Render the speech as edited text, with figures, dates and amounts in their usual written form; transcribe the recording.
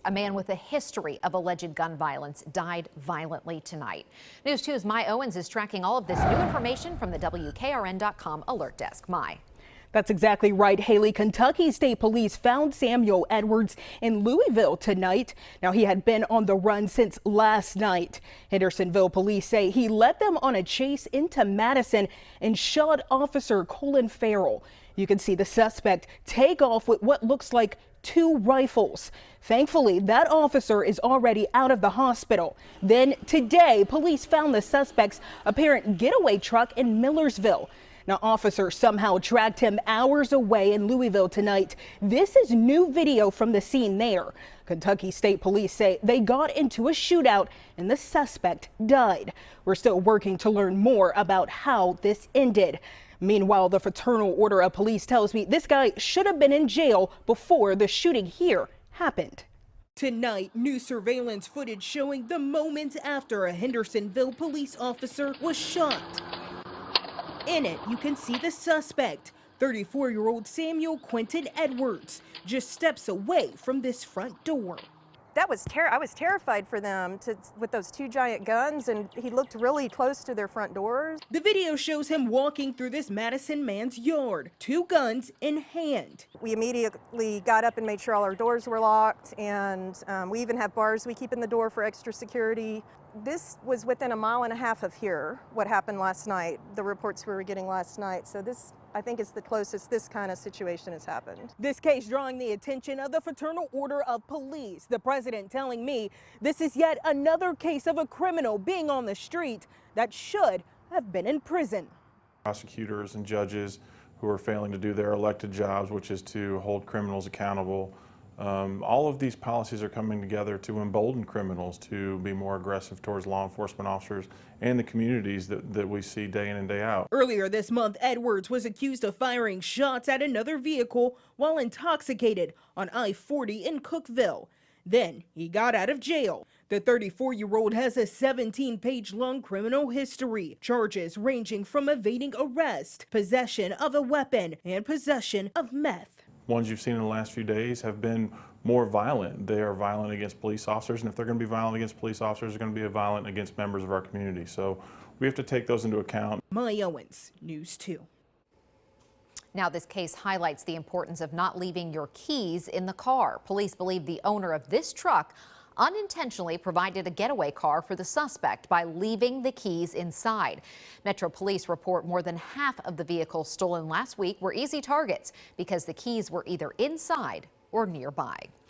A man with a history of alleged gun violence died violently tonight. News 2's Mai Owens is tracking all of this new information from the WKRN.com alert desk. Mai. That's exactly right, Haley. Kentucky State Police found Samuel Edwards in Louisville tonight. Now, he had been on the run since last night. Hendersonville police say he led them on a chase into Madison and shot Officer Colin Farrell. You can see the suspect take off with what looks like 2 rifles. Thankfully, that officer is already out of the hospital. Then today, police found the suspect's apparent getaway truck in Millersville. Now, officers somehow tracked him hours away in Louisville tonight. This is new video from the scene there. Kentucky State Police say they got into a shootout and the suspect died. We're still working to learn more about how this ended. Meanwhile, the Fraternal Order of Police tells me this guy should have been in jail before the shooting here happened. Tonight, new surveillance footage showing the moments after a Hendersonville police officer was shot. In it, you can see the suspect, 34-year-old Samuel Quentin Edwards, just steps away from this front door. I was terrified for them with those 2 giant guns, and he looked really close to their front doors. The video shows him walking through this Madison man's yard, 2 guns in hand. We immediately got up and made sure all our doors were locked, and we even have bars we keep in the door for extra security. This was within 1.5 miles of here, what happened last night, the reports we were getting last night. So this, I think, is the closest this kind of situation has happened. This case drawing the attention of the Fraternal Order of Police. The president telling me this is yet another case of a criminal being on the street that should have been in prison. Prosecutors and judges who are failing to do their elected jobs, which is to hold criminals accountable. All of these policies are coming together to embolden criminals to be more aggressive towards law enforcement officers and the communities that we see day in and day out. Earlier this month, Edwards was accused of firing shots at another vehicle while intoxicated on I-40 in Cookeville. Then he got out of jail. The 34-year-old has a 17-page long criminal history, charges ranging from evading arrest, possession of a weapon, and possession of meth. Ones you've seen in the last few days have been more violent. They are violent against police officers, and if they're going to be violent against police officers, they're going to be violent against members of our community. So we have to take those into account. Mai Owens, News 2. Now, this case highlights the importance of not leaving your keys in the car. Police believe the owner of this truck unintentionally provided a getaway car for the suspect by leaving the keys inside. Metro Police report more than half of the vehicles stolen last week were easy targets because the keys were either inside or nearby.